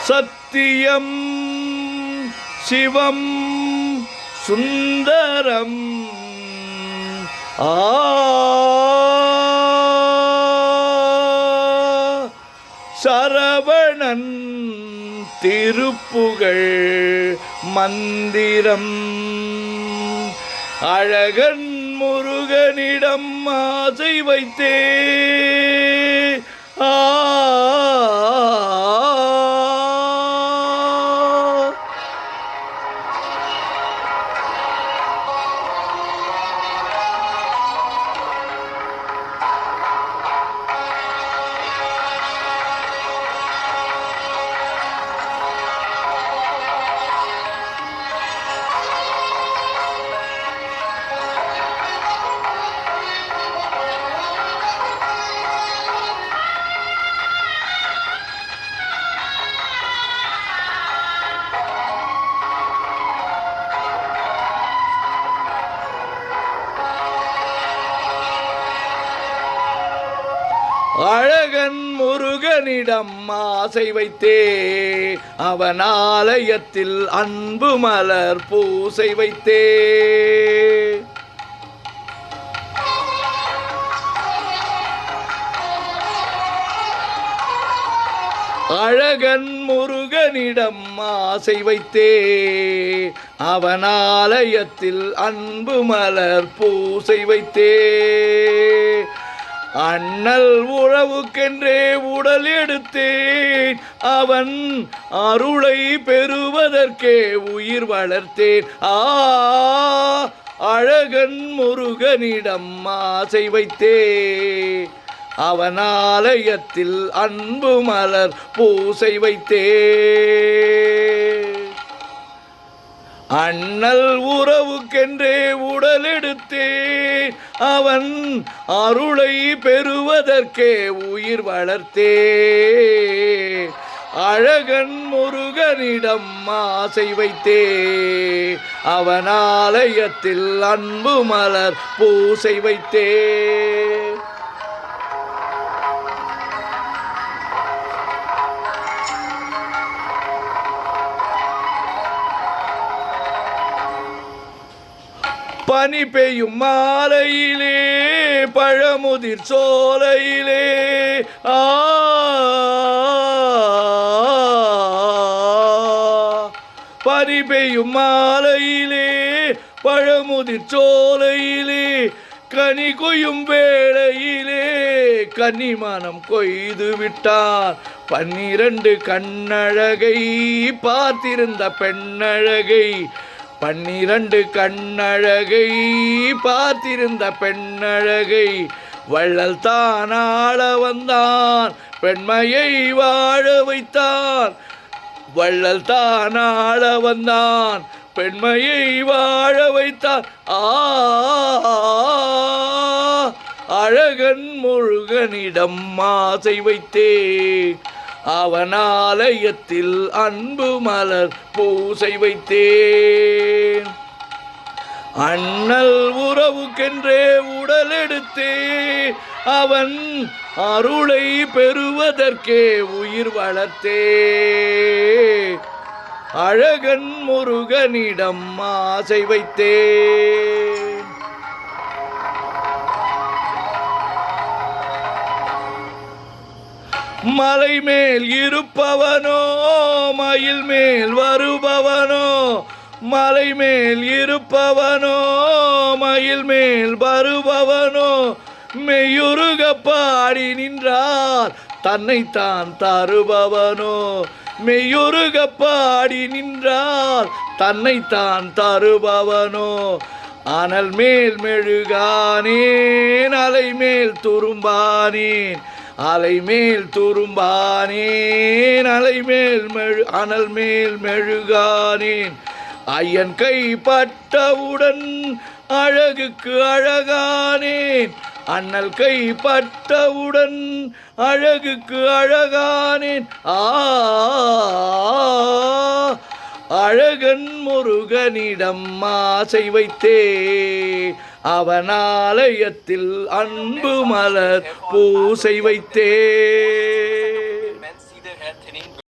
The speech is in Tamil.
சத்தியம் சிவம் சுந்தரம் சரவணன் திருப்புகழ் மந்திரம் அழகன் முருகனிடம் ஆசை வைத்தே அழகன் முருகனிடம் ஆசை வைத்தே அவன் ஆலயத்தில் அன்பு மலர் பூசை வைத்தே அழகன் முருகனிடம் ஆசை வைத்தே அவன் ஆலயத்தில் அன்பு மலர் பூசை வைத்தே அண்ணல் உறவுக்கென்றே உடல் எடுத்தேன் அவன் அருளை பெறுவதற்கே உயிர் வளர்த்தேன் அழகன் முருகனிடம் ஆசை வைத்தே அவன் ஆலயத்தில் அன்பு மலர் பூசை வைத்தே அண்ணல் உறவுக்கென்றே உடல் எடுத்தேன் அவன் அருளை பெறுவதற்கே உயிர் வளர்த்தே அழகன் முருகனிடம் ஆசை வைத்தே அவன் ஆலயத்தில் அன்பு மலர் பூசை வைத்தே பனி பெய்யும் மாலையிலே பழமுதிர் சோலையிலே பனி பெய்யும் மாலையிலே பழமுதிர் சோலையிலே கனி கொய்யும் வேளையிலே கன்னிமனம் கொய்து விட்டார் 12 கண்ணழகை பார்த்திருந்த பெண்ணழகை 12 கண்ணழகை பார்த்திருந்த பெண்ணழகை வள்ளல் தான் ஆள வந்தான் பெண்மையை வாழ வைத்தான் வள்ளல் தான் ஆள வந்தான் பெண்மையை வாழ வைத்தான் அழகன் முருகனிடம் ஆசை வைத்தே அவன் ஆலயத்தில் அன்பு மலர் பூசை வைத்தேன் அண்ணல் உறவுக்கென்றே உடல் எடுத்தே அவன் அருளை பெறுவதற்கே உயிர் வளர்த்தே அழகன் முருகனிடம் ஆசை வைத்தேன் மலை மேல் இருப்பவனோ மயில் மேல் வருபவனோ மலை மேல் இருப்பவனோ மயில் மேல் வருபவனோ மெய்யுருக பாடி நின்றார் தன்னைத்தான் தருபவனோ மெய்யுருக பாடி நின்றார் தன்னைத்தான் தருபவனோ அனல் மேல் மெழுகானேன் அலை மேல் துரும்பானேன் அலை மேல் துரும்பானேன் அனல் மேல் மெழுகானேன் ஐயன் கைப்பட்டவுடன் அழகுக்கு அழகானேன் அண்ணல் கைப்பட்டவுடன் அழகுக்கு அழகானேன் அழகன் முருகனிடம் ஆசை வைத்தே அவன் ஆலயத்தில் அன்பு மலர் பூசை வைத்தே